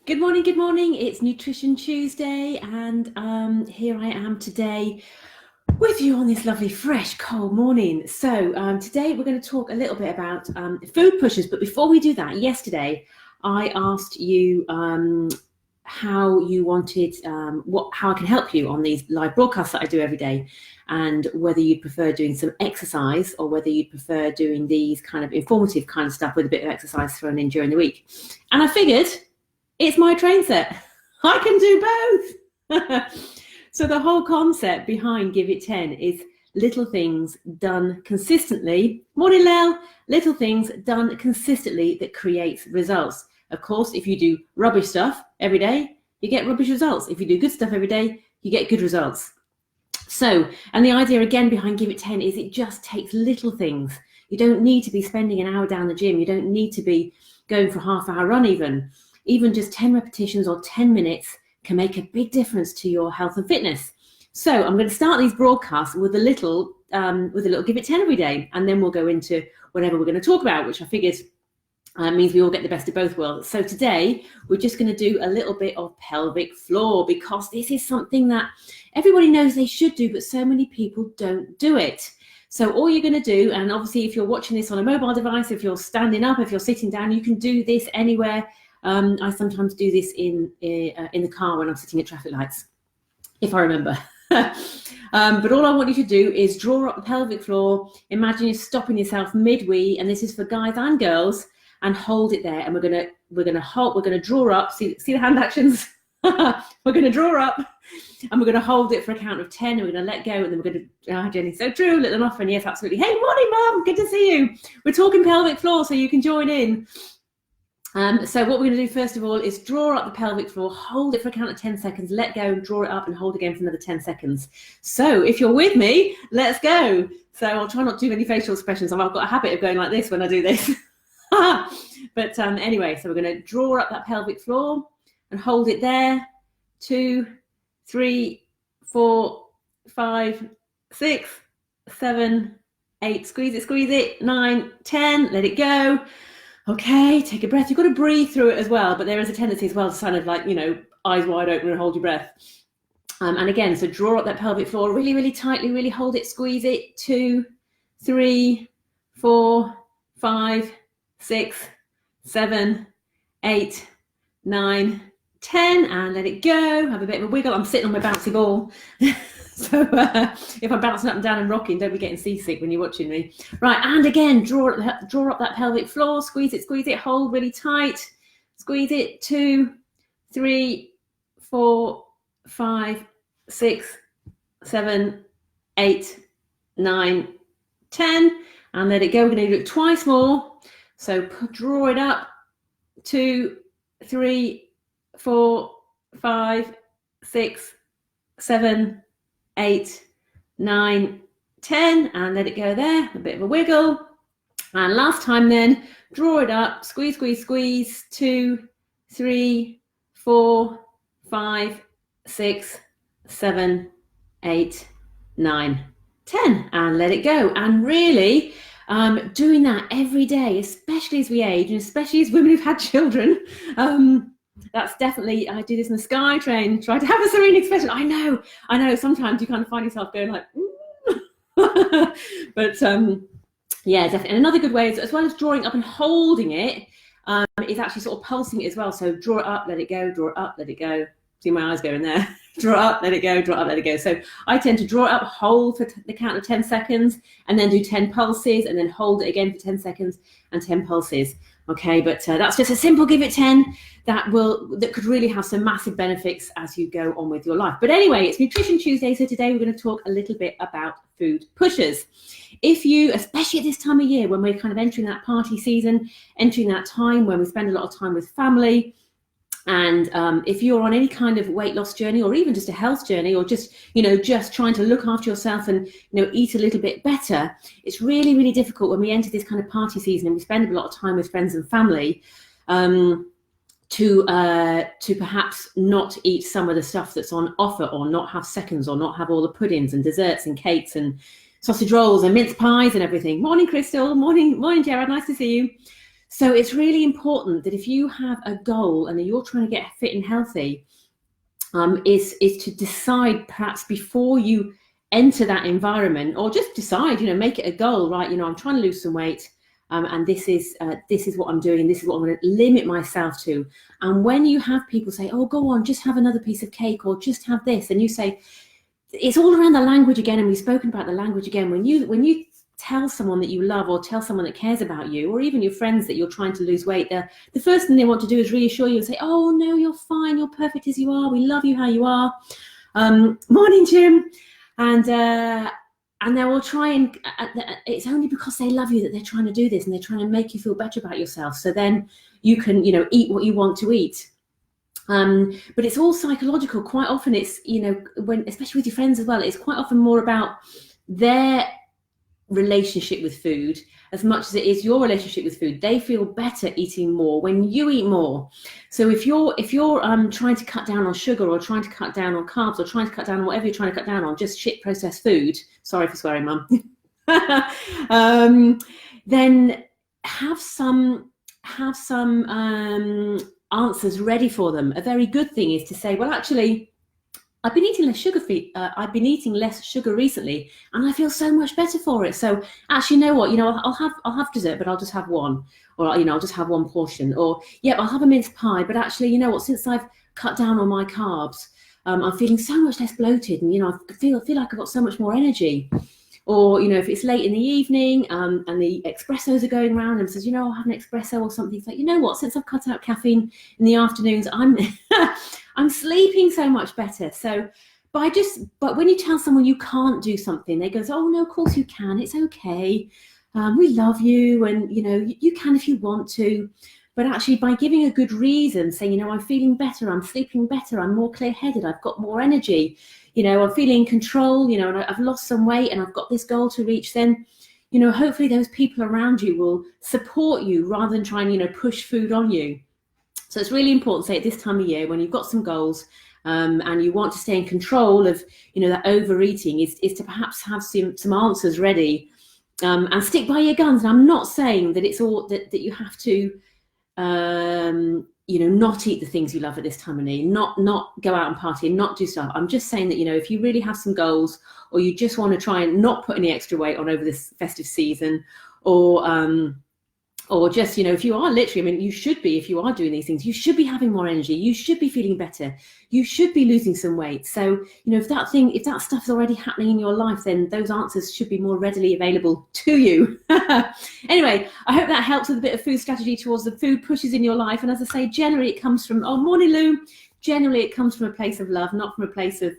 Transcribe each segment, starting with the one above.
Good morning, good morning. It's Nutrition Tuesday, and here I am today with you on this lovely, fresh, cold morning. So today we're going to talk a little bit about food pushers. But before we do that, yesterday I asked you how you wanted, how I can help you on these live broadcasts that I do every day, and whether you'd prefer doing some exercise or whether you'd prefer doing these kind of informative kind of stuff with a bit of exercise thrown in during the week. And I figured, it's my train set. I can do both. So the whole concept behind Give It 10 is little things done consistently. Morning, Lel. Little things done consistently that creates results. Of course, if you do rubbish stuff every day, you get rubbish results. If you do good stuff every day, you get good results. So, and the idea again behind Give It 10 is it just takes little things. You don't need to be spending an hour down the gym. You don't need to be going for a half-hour run even. Even just 10 repetitions or 10 minutes can make a big difference to your health and fitness. So I'm going to start these broadcasts with a little Give It 10 every day, and then we'll go into whatever we're going to talk about, which I figured means we all get the best of both worlds. So today we're just going to do a little bit of pelvic floor, because this is something that everybody knows they should do, but so many people don't do it. So all you're going to do, and obviously if you're watching this on a mobile device, if you're standing up, if you're sitting down, you can do this anywhere. I sometimes do this in the car when I'm sitting at traffic lights, if I remember. But all I want you to do is draw up the pelvic floor. Imagine you're stopping yourself mid-wee, and this is for guys and girls, and hold it there. And we're gonna draw up. See the hand actions. We're gonna draw up, and we're gonna hold it for a count of 10. And we're gonna let go, and then we're gonna. Jenny, so true. Let them off, and yes, absolutely. Hey, morning, Mum. Good to see you. We're talking pelvic floor, so you can join in. So what we're going to do first of all is draw up the pelvic floor, hold it for a count of 10 seconds, let go, draw it up and hold again for another 10 seconds. So if you're with me, let's go. So I'll try not to do any facial expressions. I've got a habit of going like this when I do this. But anyway, so we're going to draw up that pelvic floor and hold it there. 2, 3, 4, 5, 6, 7, 8. Squeeze it. 9, 10. Let it go. Okay, take a breath. You've got to breathe through it as well, but there is a tendency as well to kind of like, eyes wide open and hold your breath. And again, so draw up that pelvic floor really, really tightly, really hold it, squeeze it. 2, 3, 4, 5, 6, 7, 8, 9, 10, and let it go. Have a bit of a wiggle. I'm sitting on my bouncy ball. So if I'm bouncing up and down and rocking, don't be getting seasick when you're watching me. Right, and again, draw up that pelvic floor, squeeze it, hold really tight, squeeze it. 2, 3, 4, 5, 6, 7, 8, 9, 10, and let it go. We're going to do it twice more. So draw it up. 2, 3, 4, 5, 6, 7, 8, 9, 10, and let it go there. A bit of a wiggle. And last time then, draw it up, squeeze. 2, 3, 4, 5, 6, 7, 8, 9, 10, and let it go. And really, doing that every day, especially as we age, and especially as women who've had children, that's definitely, I do this in the Sky Train, try to have a serene expression. I know, sometimes you kind of find yourself going like, but yeah, definitely. And another good way is, as well as drawing up and holding it, is actually sort of pulsing it as well. So draw it up, let it go, draw it up, let it go. See my eyes going there. Draw it up, let it go, draw it up, let it go. So I tend to draw it up, hold for the count of 10 seconds, and then do 10 pulses, and then hold it again for 10 seconds and 10 pulses. Okay, but that's just a simple Give It 10 that could really have some massive benefits as you go on with your life. But anyway, it's Nutrition Tuesday, so today we're going to talk a little bit about food pushers. If you, especially at this time of year when we're kind of entering that party season, entering that time when we spend a lot of time with family, and if you're on any kind of weight loss journey, or even just a health journey, or just trying to look after yourself and eat a little bit better, it's really, really difficult when we enter this kind of party season and we spend a lot of time with friends and family to perhaps not eat some of the stuff that's on offer, or not have seconds, or not have all the puddings and desserts and cakes and sausage rolls and mince pies and everything. Morning, Crystal. Morning, Gerard. Nice to see you. So it's really important that if you have a goal and you're trying to get fit and healthy, is to decide perhaps before you enter that environment, or just decide, make it a goal, right? I'm trying to lose some weight, and this is what I'm doing, and this is what I'm going to limit myself to. And when you have people say, oh, go on, just have another piece of cake, or just have this, and you say, it's all around the language again, and we've spoken about the language again. When you tell someone that you love, or tell someone that cares about you, or even your friends that you're trying to lose weight, the first thing they want to do is reassure you and say, oh no, you're fine, you're perfect as you are, we love you how you are, morning Jim, and they will try and it's only because they love you that they're trying to do this, and they're trying to make you feel better about yourself, so then you can eat what you want to eat. But it's all psychological. Quite often it's, when, especially with your friends as well, it's quite often more about their relationship with food as much as it is your relationship with food. They feel better eating more when you eat more. So if you're trying to cut down on sugar, or trying to cut down on carbs, or trying to cut down on whatever you're trying to cut down on, just shit processed food, sorry for swearing, mum, then have some answers ready for them. A very good thing is to say, well, actually, I've been eating less sugar recently, and I feel so much better for it. So actually, you know what? I'll have dessert, but I'll just have one, or I'll just have one portion, or I'll have a mince pie. But actually, you know what? Since I've cut down on my carbs, I'm feeling so much less bloated, and I feel like I've got so much more energy. Or if it's late in the evening, and the espressos are going around, and says, I'll have an espresso or something. It's like, you know what? Since I've cut out caffeine in the afternoons, I'm sleeping so much better. So but when you tell someone you can't do something, they go, oh no, of course you can. It's okay. We love you, and you can if you want to. But actually, by giving a good reason, saying, I'm feeling better, I'm sleeping better, I'm more clear-headed, I've got more energy, I'm feeling in control, and I've lost some weight, and I've got this goal to reach, then, hopefully those people around you will support you rather than try and, push food on you. So it's really important, say, at this time of year, when you've got some goals, and you want to stay in control of, that overeating, is to perhaps have some answers ready, and stick by your guns. And I'm not saying that it's all that you have to, not eat the things you love at this time of year, not go out and party, and not do stuff. I'm just saying that, if you really have some goals, or you just want to try and not put any extra weight on over this festive season, or just, if you are literally, you should be, if you are doing these things, you should be having more energy, you should be feeling better, you should be losing some weight. So, if that stuff is already happening in your life, then those answers should be more readily available to you. Anyway, I hope that helps with a bit of food strategy towards the food pushes in your life. And as I say, generally it comes from, oh, morning Lou, generally it comes from a place of love, not from a place of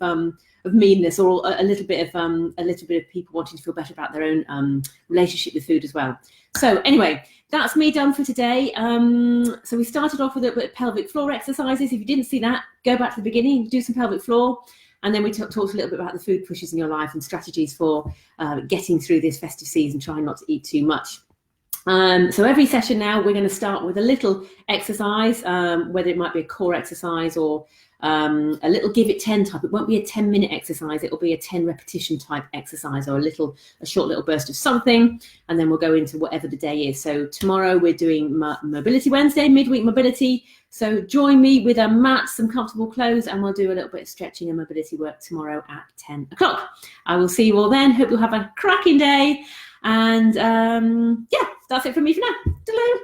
meanness, or a little bit of people wanting to feel better about their own relationship with food as well. So anyway, that's me done for today. So we started off with a bit of pelvic floor exercises. If you didn't see that, go back to the beginning, do some pelvic floor, and then we talked a little bit about the food pushes in your life and strategies for getting through this festive season, trying not to eat too much. So every session now, we're going to start with a little exercise, whether it might be a core exercise or a little give it 10 type. It won't be a 10-minute exercise, it will be a 10 repetition type exercise, or a short little burst of something, and then we'll go into whatever the day is. So tomorrow we're doing Mobility Wednesday, midweek mobility. So join me with a mat, some comfortable clothes, and we'll do a little bit of stretching and mobility work tomorrow at 10 o'clock. I will see you all then. Hope you'll have a cracking day. And that's it from me for now. Toodaloo.